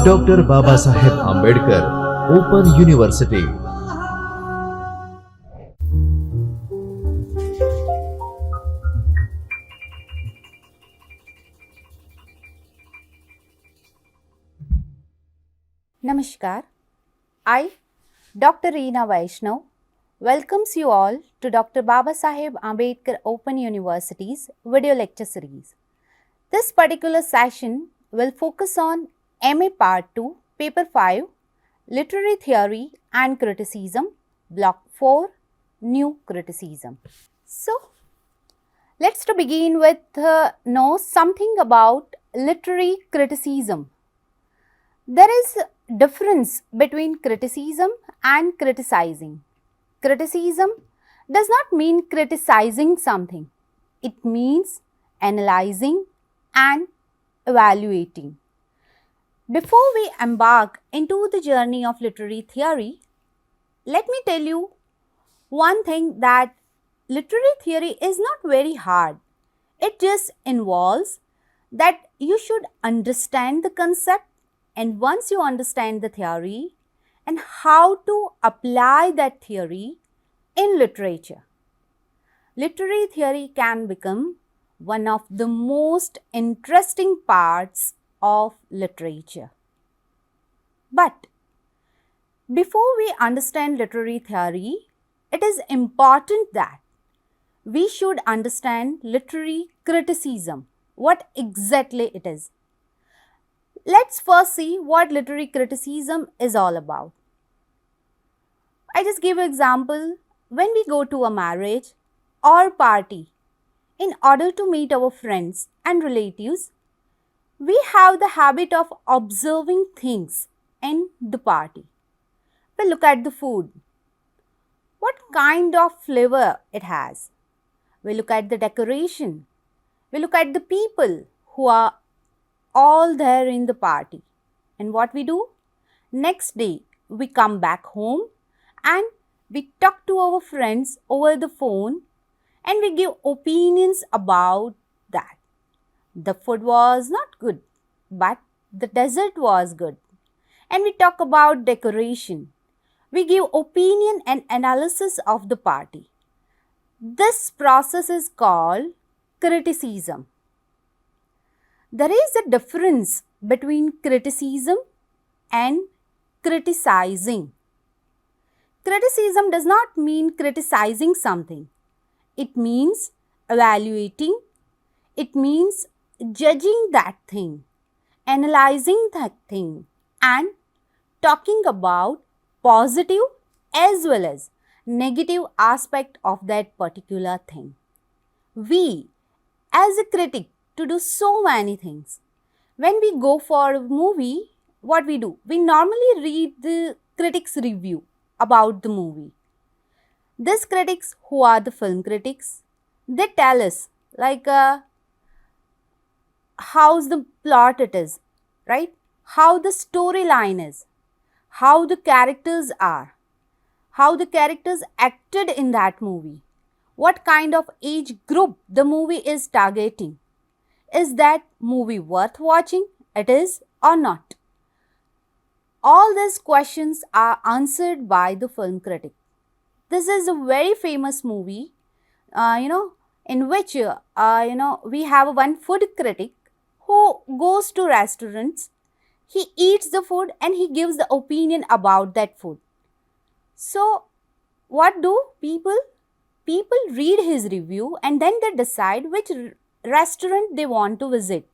Dr. Babasaheb Ambedkar Open University. Namaskar. I, Dr. Reena Vaishnav, welcomes you all to Dr. Babasaheb Ambedkar Open University's video lecture series. This particular session will focus on MA Part 2, Paper 5, Literary Theory and Criticism, Block 4, New Criticism. So, let's to begin with know something about literary criticism. There is a difference between criticism and criticizing. Criticism does not mean criticizing something. It means analyzing and evaluating. Before we embark into the journey of literary theory, let me tell you one thing, that literary theory is not very hard. It just involves that you should understand the concept, and once you understand the theory and how to apply that theory in literature, literary theory can become one of the most interesting parts of literature. But before we understand literary theory, it is important that we should understand literary criticism, what exactly it is. Let's first see what literary criticism is all about. I just give an example. When we go to a marriage or party, in order to meet our friends and relatives, we have the habit of observing things in the party. We look at the food, what kind of flavor it has. We look at the decoration. We look at the people who are all there in the party. And what we do? Next day, we come back home and we talk to our friends over the phone and we give opinions about that. The food was not good, but the dessert was good. And we talk about decoration. We give opinion and analysis of the party. This process is called criticism. There is a difference between criticism and criticizing. Criticism does not mean criticizing something. It means evaluating. It means judging that thing, analyzing that thing, and talking about positive as well as negative aspect of that particular thing. We, as a critic, to do so many things. When we go for a movie, what we do? We normally read the critic's review about the movie. These critics, who are the film critics, they tell us like how's the plot it is, right? How the storyline is, how the characters are, how the characters acted in that movie, what kind of age group the movie is targeting. Is that movie worth watching? It is or not? All these questions are answered by the film critic. This is a very famous movie, in which, we have one food critic who goes to restaurants. He eats the food and he gives the opinion about that food. So, what do people? People read his review and then they decide which restaurant they want to visit.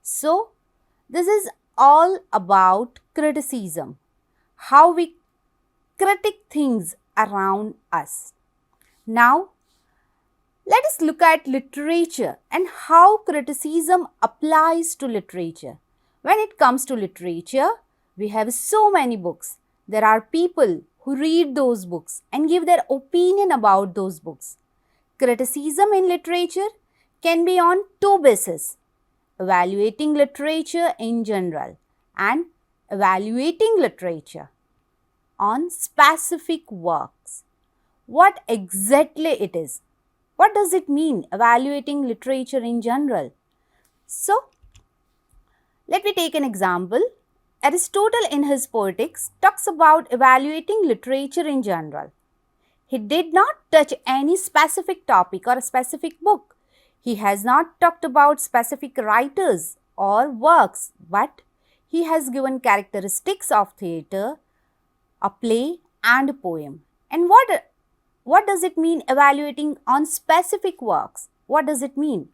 So, this is all about criticism, how we critic things around us. Now, let us look at literature and how criticism applies to literature. When it comes to literature, we have so many books. There are people who read those books and give their opinion about those books. Criticism in literature can be on two bases: evaluating literature in general and evaluating literature on specific works. What exactly it is? What does it mean, evaluating literature in general? So, Let me take an example. Aristotle in his Poetics talks about evaluating literature in general. He did not touch any specific topic or a specific book. He has not talked about specific writers or works, but he has given characteristics of theatre, a play and a poem. And what does it mean evaluating on specific works? What does it mean?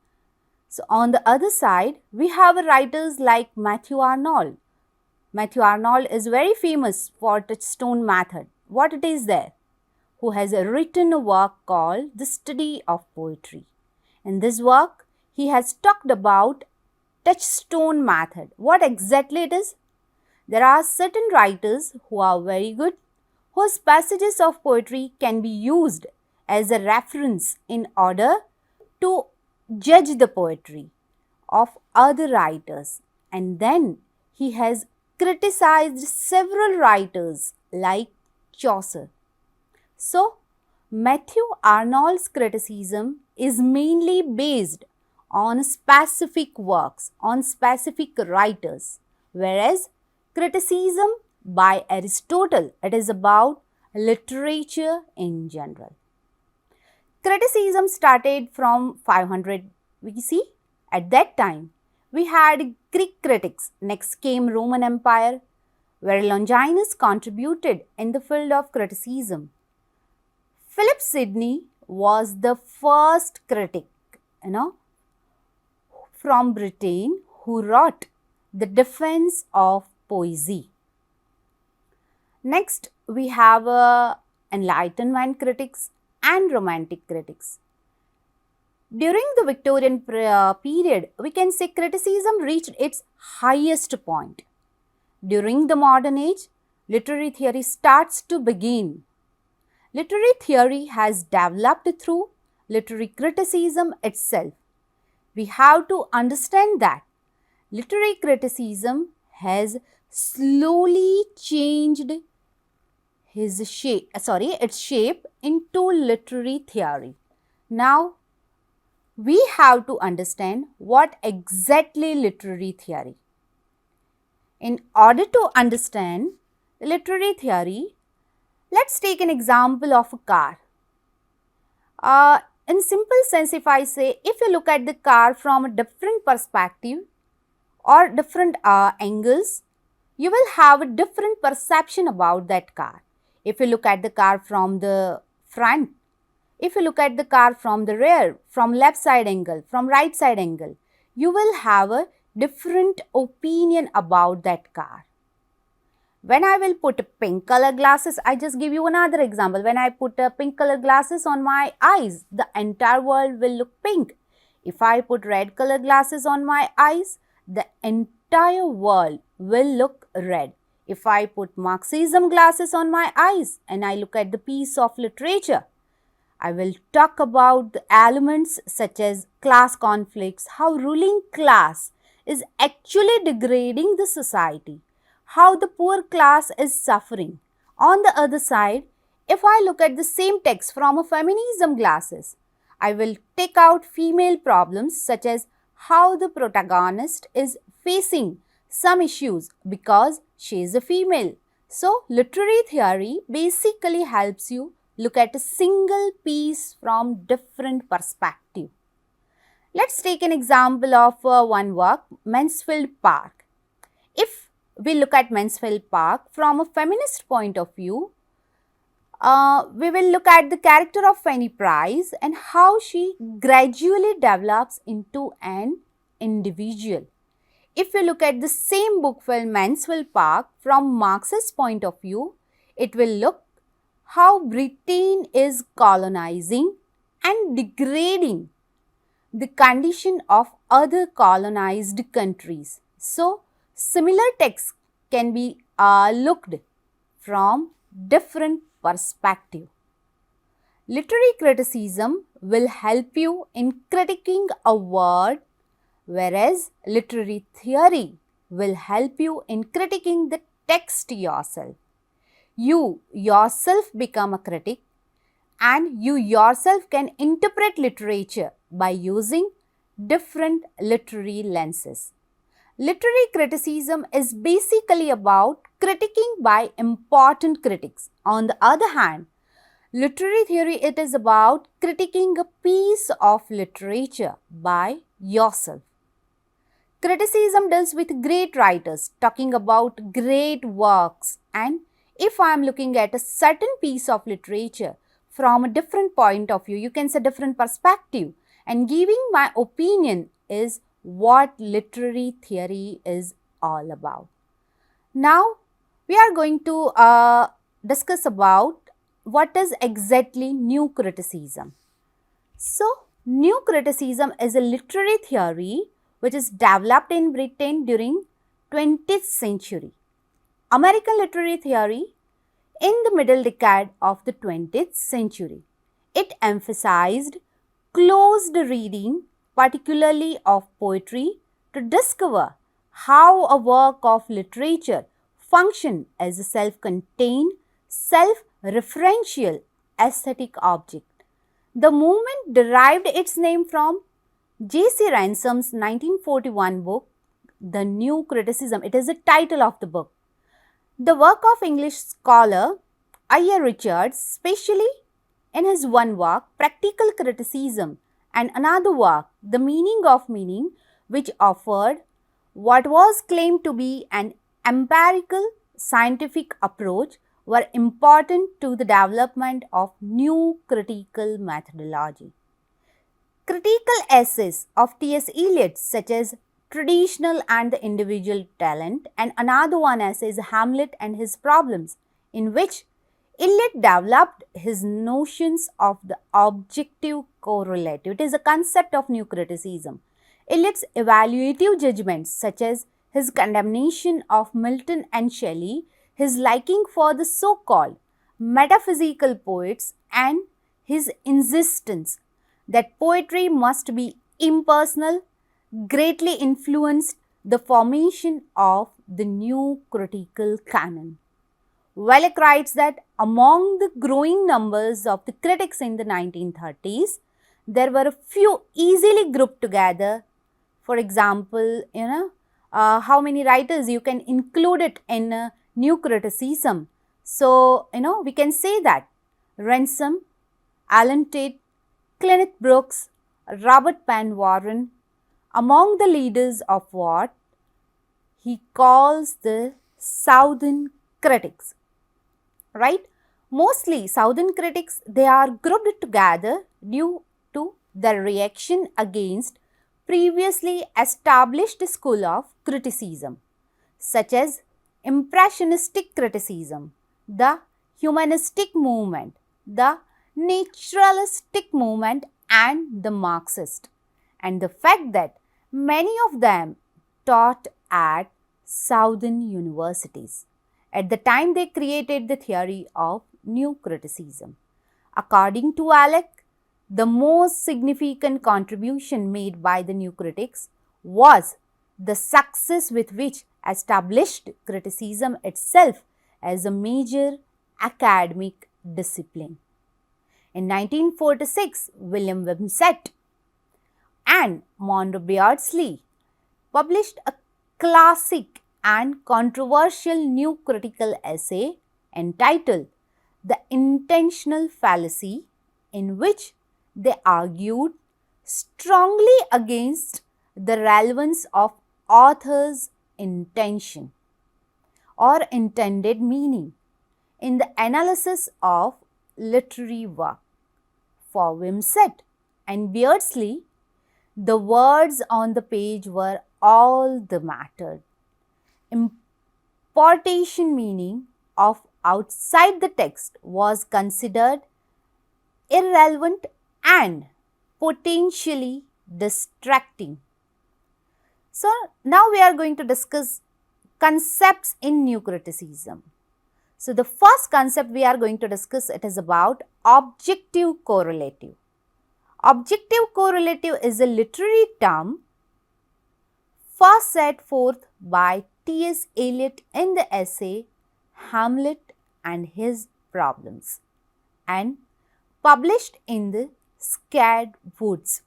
So on the other side, we have writers like Matthew Arnold. Matthew Arnold is very famous for touchstone method. What it is there? Who has written a work called The Study of Poetry. In this work, he has talked about touchstone method. What exactly it is? There are certain writers who are very good, whose passages of poetry can be used as a reference in order to judge the poetry of other writers. And then he has criticized several writers like Chaucer. So, Matthew Arnold's criticism is mainly based on specific works, on specific writers, whereas criticism by Aristotle, it is about literature in general. Criticism started from 500 BC. At that time, we had Greek critics. Next came Roman Empire, where Longinus contributed in the field of criticism. Philip Sidney was the first critic, from Britain who wrote The Defense of Poesy. Next, we have Enlightenment critics and Romantic critics. During the Victorian period, we can say criticism reached its highest point. During the modern age, literary theory starts to begin. Literary theory has developed through literary criticism itself. We have to understand that literary criticism has slowly changed its shape into literary theory. Now, we have to understand what exactly literary theory. In order to understand literary theory, let's take an example of a car. In simple sense, if I say, if you look at the car from a different perspective or different angles, you will have a different perception about that car. If you look at the car from the front, if you look at the car from the rear, from left side angle, from right side angle, you will have a different opinion about that car. When I will put pink color glasses, I just give you another example. When I put pink color glasses on my eyes, the entire world will look pink. If I put red color glasses on my eyes, the entire world will look red. If I put Marxism glasses on my eyes and I look at the piece of literature, I will talk about the elements such as class conflicts, how ruling class is actually degrading the society, how the poor class is suffering. On the other side, if I look at the same text from a feminism glasses, I will take out female problems such as how the protagonist is facing some issues because she is a female. So, literary theory basically helps you look at a single piece from different perspective. Let's take an example of one work, Mansfield Park. If we look at Mansfield Park from a feminist point of view, we will look at the character of Fanny Price and how she gradually develops into an individual. If you look at the same book film Mansfield Park from Marx's point of view, it will look how Britain is colonizing and degrading the condition of other colonized countries. So, similar texts can be looked from different perspective. Literary criticism will help you in critiquing a word, whereas literary theory will help you in critiquing the text yourself. You yourself become a critic and you yourself can interpret literature by using different literary lenses. Literary criticism is basically about critiquing by important critics. On the other hand, literary theory, it is about critiquing a piece of literature by yourself. Criticism deals with great writers talking about great works, and if I am looking at a certain piece of literature from a different point of view, you can say different perspective, and giving my opinion is what literary theory is all about. Now we are going to discuss about what is exactly new criticism. So, new criticism is a literary theory which is developed in Britain during 20th century. American literary theory in the middle decade of the 20th century. It emphasized closed reading, particularly of poetry, to discover how a work of literature functions as a self-contained, self-referential aesthetic object. The movement derived its name from J.C. Ransom's 1941 book, The New Criticism. It is the title of the book. The work of English scholar I.A. Richards, especially in his one work, Practical Criticism, and another work, The Meaning of Meaning, which offered what was claimed to be an empirical scientific approach, were important to the development of new critical methodology. Critical essays of T.S. Eliot, such as Traditional and the Individual Talent, and another one essay is Hamlet and His Problems, in which Eliot developed his notions of the objective correlative. It is a concept of new criticism. Eliot's evaluative judgments, such as his condemnation of Milton and Shelley, his liking for the so-called metaphysical poets, and his insistence that poetry must be impersonal, greatly influenced the formation of the new critical canon. Welleck writes that among the growing numbers of the critics in the 1930s, there were a few easily grouped together. For example, how many writers you can include it in new criticism. So, we can say that Ransom, Alan Tate, Kenneth Brooks, Robert Penn Warren, among the leaders of what he calls the Southern critics, right? Mostly Southern critics, they are grouped together due to their reaction against previously established school of criticism, such as Impressionistic criticism, the Humanistic movement, the Naturalistic movement, and the Marxist, and the fact that many of them taught at Southern universities at the time they created the theory of new criticism. According to Welleck, the most significant contribution made by the new critics was the success with which established criticism itself as a major academic discipline. In 1946, William Wimsett and Monroe Beardsley published a classic and controversial new critical essay entitled The Intentional Fallacy, in which they argued strongly against the relevance of author's intention or intended meaning in the analysis of literary work. For Wimsett and Beardsley, the words on the page were all that mattered. Importation meaning of outside the text was considered irrelevant and potentially distracting. So, now we are going to discuss concepts in new criticism. So, the first concept we are going to discuss, it is about objective correlative. Objective correlative is a literary term first set forth by T.S. Eliot in the essay Hamlet and His Problems and published in the Scared Woods.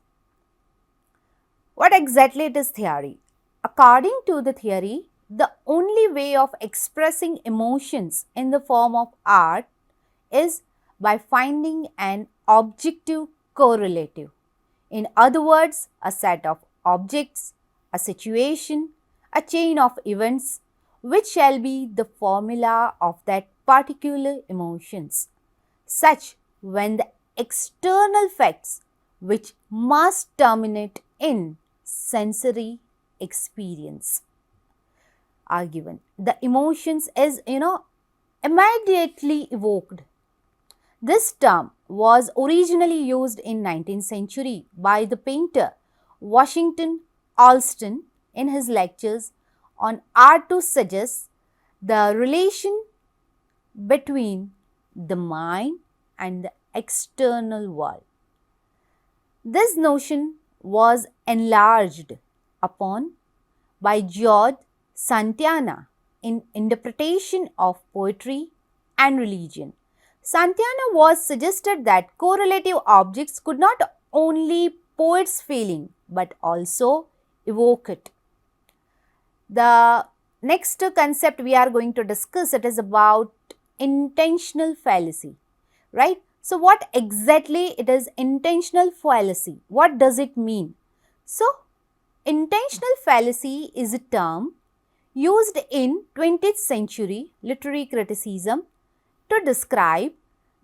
What exactly it is theory? According to the theory, the only way of expressing emotions in the form of art is by finding an objective correlative. In other words, a set of objects, a situation, a chain of events which shall be the formula of that particular emotions, such when the external facts which must terminate in sensory experience are given. The emotions is immediately evoked. This term was originally used in 19th century by the painter Washington Allston in his lectures on art to suggest the relation between the mind and the external world. This notion was enlarged upon by George Santayana in interpretation of poetry and religion. Santayana was suggested that correlative objects could not only poet's feeling but also evoke it. The next concept we are going to discuss, it is about intentional fallacy, right? So what exactly it is intentional fallacy? What does it mean? So intentional fallacy is a term used in 20th century literary criticism to describe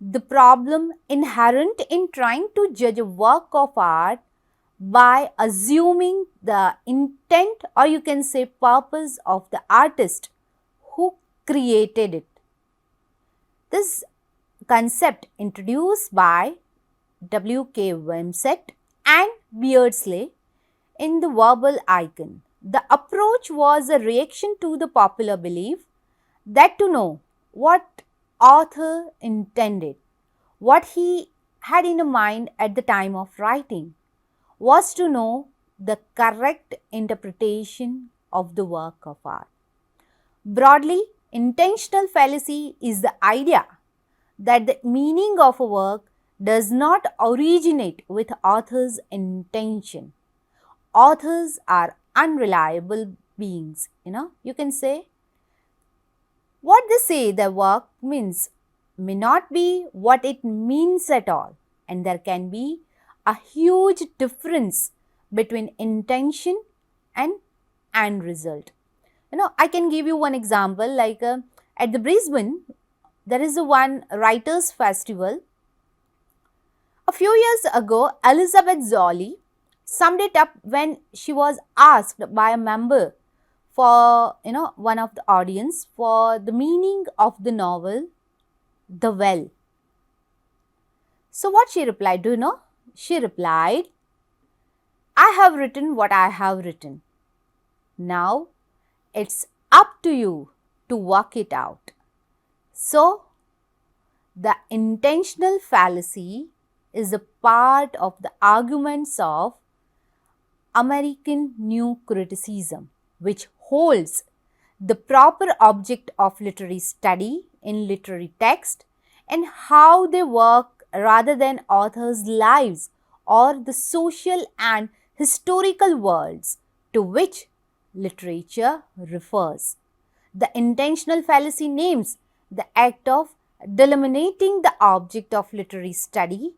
the problem inherent in trying to judge a work of art by assuming the intent, or you can say purpose, of the artist who created it. This concept introduced by W.K. Wimsatt and Beardsley in the verbal icon. The approach was a reaction to the popular belief that to know what author intended, what he had in mind at the time of writing, was to know the correct interpretation of the work of art. Broadly, intentional fallacy is the idea that the meaning of a work does not originate with author's intention. Authors are unreliable beings, you can say. What they say the work means may not be what it means at all, and there can be a huge difference between intention and end result. I can give you one example, like at the Brisbane, there is one writers festival. A few years ago, Elizabeth Zolli summed it up when she was asked by a member for one of the audience for the meaning of the novel The Well. So what she replied, do you know? She replied, I have written what I have written. Now it's up to you to work it out. So the intentional fallacy is a part of the arguments of American New Criticism, which holds the proper object of literary study in literary text and how they work rather than authors' lives or the social and historical worlds to which literature refers. The intentional fallacy names the act of delimiting the object of literary study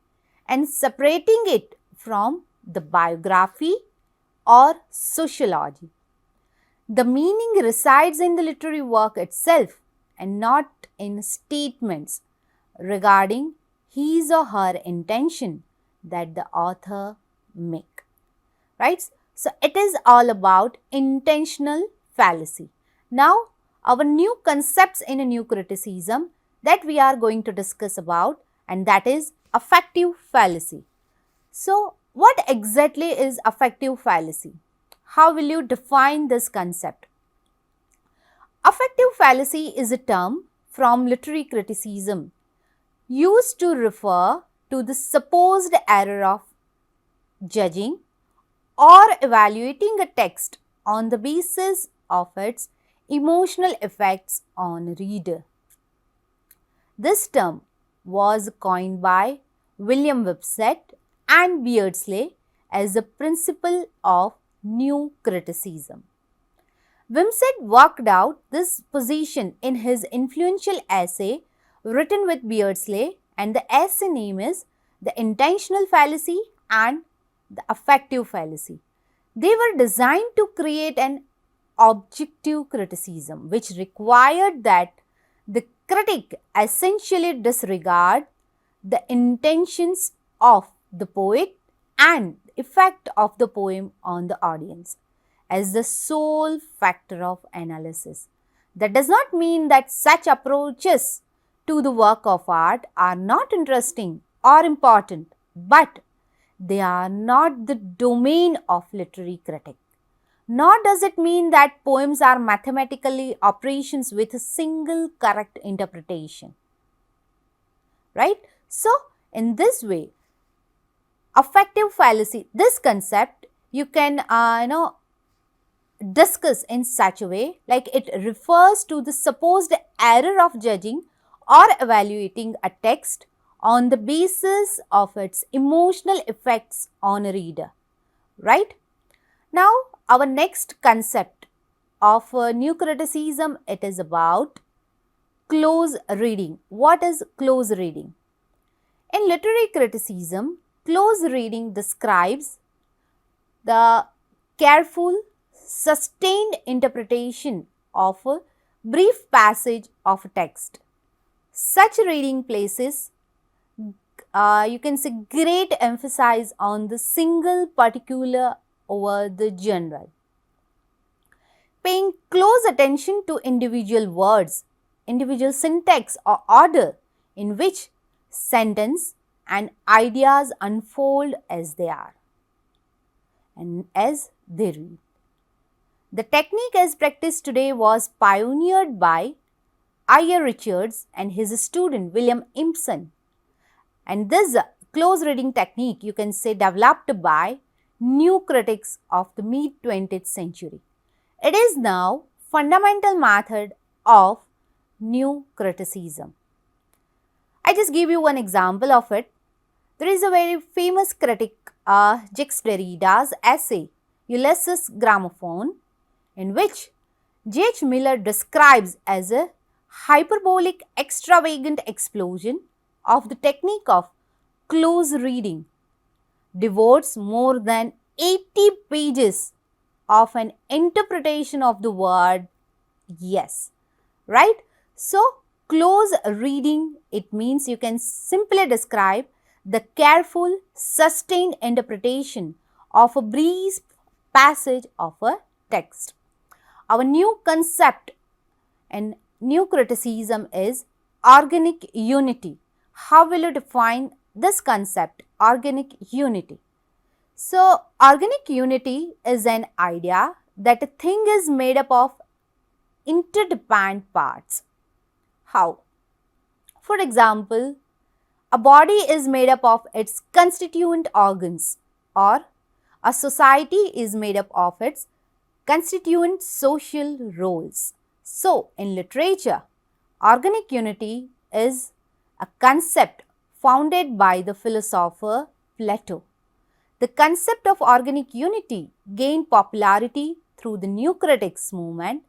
and separating it from the biography or sociology. The meaning resides in the literary work itself and not in statements regarding his or her intention that the author make. Right? So it is all about intentional fallacy. Now our new concepts in a new criticism that we are going to discuss about, and that is affective fallacy. So what exactly is affective fallacy? How will you define this concept? Affective fallacy is a term from literary criticism used to refer to the supposed error of judging or evaluating a text on the basis of its emotional effects on reader. This term was coined by William Wimsatt and Beardsley as a principle of new criticism. Wimsatt worked out this position in his influential essay written with Beardsley, and the essay name is The Intentional Fallacy and the Affective Fallacy. They were designed to create an objective criticism which required that the critic essentially disregard the intentions of the poet and effect of the poem on the audience as the sole factor of analysis. That does not mean that such approaches to the work of art are not interesting or important, but they are not the domain of literary critic. Nor does it mean that poems are mathematically operations with a single correct interpretation. Right? So, in this way, affective fallacy, this concept you can discuss in such a way like it refers to the supposed error of judging or evaluating a text on the basis of its emotional effects on a reader. Right? Now, our next concept of new criticism, it is about close reading. What is close reading? In literary criticism, close reading describes the careful, sustained interpretation of a brief passage of a text. Such reading places you can say great emphasis on the single particular over the general. Paying close attention to individual words, individual syntax or order in which sentence and ideas unfold as they are and as they read. The technique as practiced today was pioneered by I.A. Richards and his student William Empson. And this close reading technique you can say developed by new critics of the mid-20th century. It is now fundamental method of new criticism. I just give you one example of it. There is a very famous critic, Jacques Derrida's essay, Ulysses Gramophone, in which J.H. Miller describes as a hyperbolic extravagant explosion of the technique of close reading, devotes more than 80 pages of an interpretation of the word yes, right? So, close reading, it means you can simply describe the careful, sustained interpretation of a brief passage of a text. Our new concept and new criticism is organic unity. How will you define this concept, organic unity? So, organic unity is an idea that a thing is made up of interdependent parts. How? For example, a body is made up of its constituent organs, or a society is made up of its constituent social roles. So, in literature, organic unity is a concept founded by the philosopher Plato. The concept of organic unity gained popularity through the New Critics movement.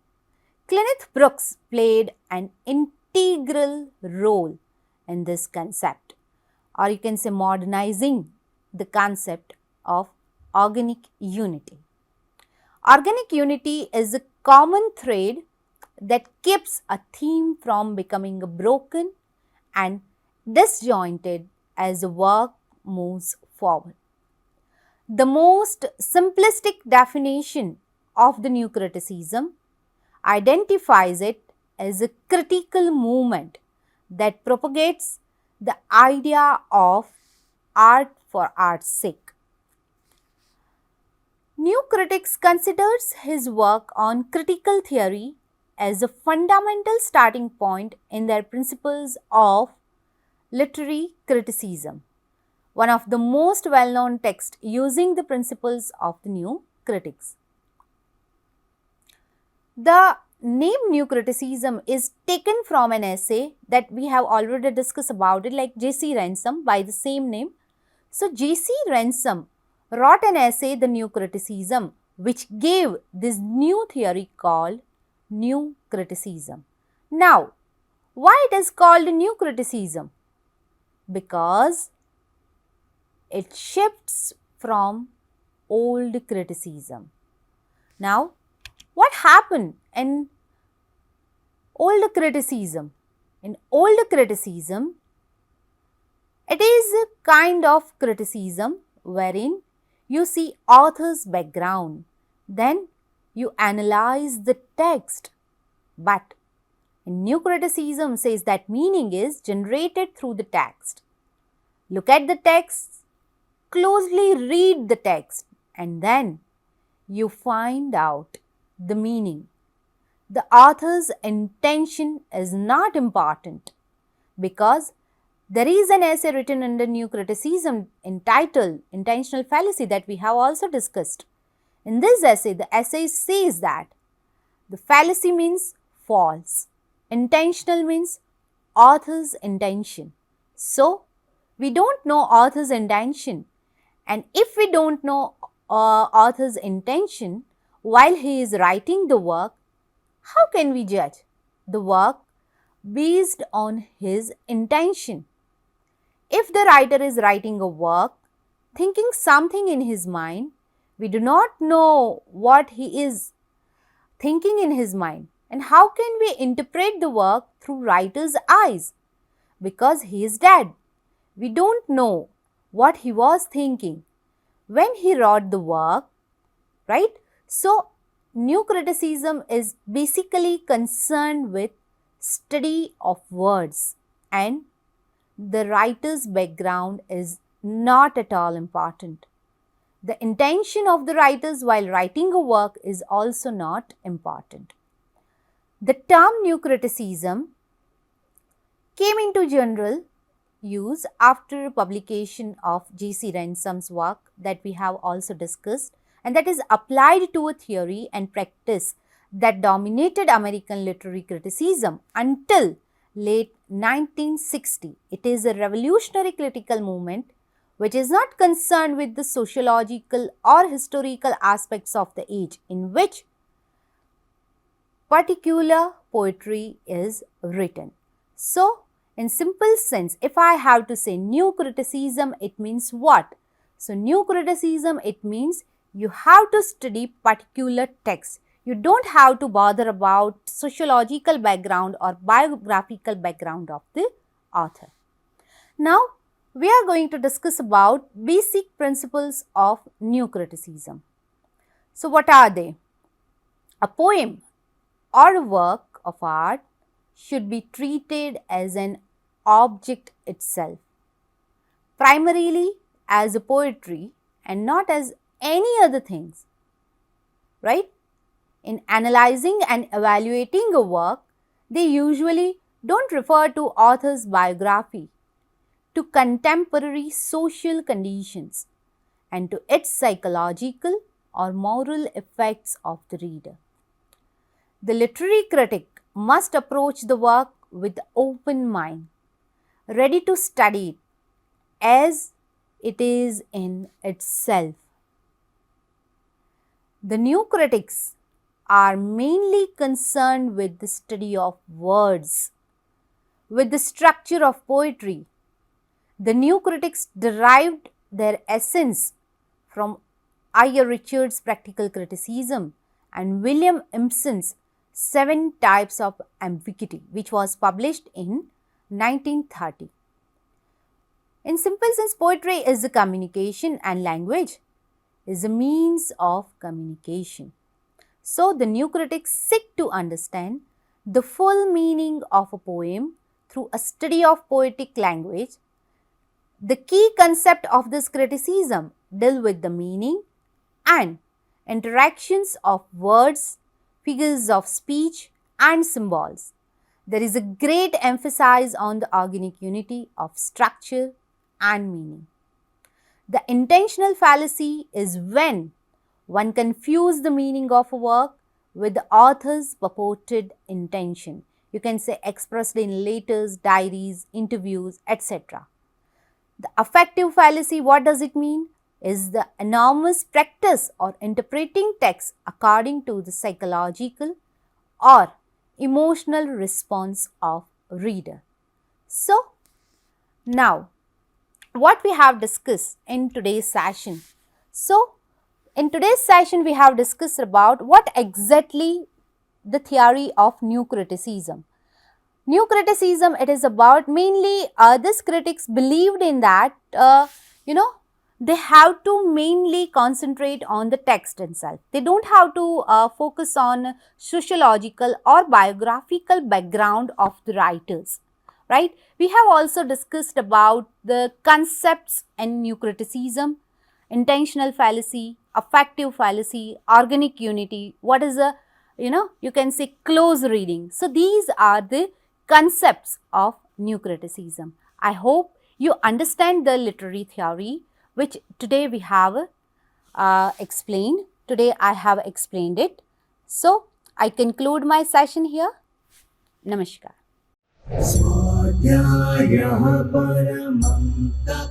Kenneth Brooks played an integral role in this concept, or you can say modernizing the concept of organic unity. Organic unity is a common thread that keeps a theme from becoming broken and disjointed as the work moves forward. The most simplistic definition of the new criticism identifies it as a critical movement that propagates the idea of art for art's sake. New Critics considers his work on critical theory as a fundamental starting point in their principles of literary criticism, one of the most well-known texts using the principles of the New Critics. The name New Criticism is taken from an essay that we have already discussed about it, like J.C. Ransom by the same name. So, J.C. Ransom wrote an essay, The New Criticism, which gave this new theory called new criticism. Now, why it is called new criticism? Because it shifts from old criticism. Now, what happened in old criticism? In old criticism, it is a kind of criticism wherein you see author's background, then you analyze the text. But in new criticism says that meaning is generated through the text. Look at the text, closely read the text, and then you find out the meaning. The author's intention is not important because there is an essay written under new criticism entitled Intentional Fallacy that we have also discussed. In this essay, the essay says that the fallacy means false, intentional means author's intention. So, we don't know author's intention, and if we don't know author's intention while he is writing the work, how can we judge the work based on his intention? If the writer is writing a work thinking something in his mind, we do not know what he is thinking in his mind. And how can we interpret the work through writer's eyes? Because he is dead. We don't know what he was thinking when he wrote the work, right? So, new criticism is basically concerned with study of words, and the writer's background is not at all important. The intention of the writers while writing a work is also not important. The term new criticism came into general use after publication of J.C. Ransom's work that we have also discussed, and that is applied to a theory and practice that dominated American literary criticism until late 1960. It is a revolutionary critical movement which is not concerned with the sociological or historical aspects of the age in which particular poetry is written. So, in simple sense, if I have to say new criticism, it means what? So, new criticism, it means you have to study particular text. You don't have to bother about sociological background or biographical background of the author. Now, we are going to discuss about basic principles of new criticism. So, what are they? A poem or a work of art should be treated as an object itself, primarily as a poetry and not as any other things, right? In analyzing and evaluating a work, they usually don't refer to author's biography, to contemporary social conditions, and to its psychological or moral effects of the reader. The literary critic must approach the work with open mind, ready to study it as it is in itself. The new critics are mainly concerned with the study of words, with the structure of poetry. The new critics derived their essence from I.R. Richards' practical criticism and William Empson's 7 Types of Ambiguity, which was published in 1930. In simple sense, poetry is a communication and language is a means of communication. So, the new critics seek to understand the full meaning of a poem through a study of poetic language. The key concept of this criticism deal with the meaning and interactions of words, figures of speech and symbols. There is a great emphasis on the organic unity of structure and meaning. The intentional fallacy is when one confuses the meaning of a work with the author's purported intention. You can say expressed in letters, diaries, interviews, etc. The affective fallacy, what does it mean? is the enormous practice or interpreting text according to the psychological or emotional response of reader. So, now what we have discussed in today's session. So, in today's session we have discussed about what exactly the theory of new criticism. New criticism, it is about mainly this critics believed in that they have to mainly concentrate on the text itself. They don't have to focus on sociological or biographical background of the writers, right? We have also discussed about the concepts in new criticism, intentional fallacy, affective fallacy, organic unity, what is a you can say close reading. So these are the concepts of new criticism. I hope you understand the literary theory which today we have explained. Today I have explained it. So I conclude my session here. Namaskar. स्वाध्यायः परमं तप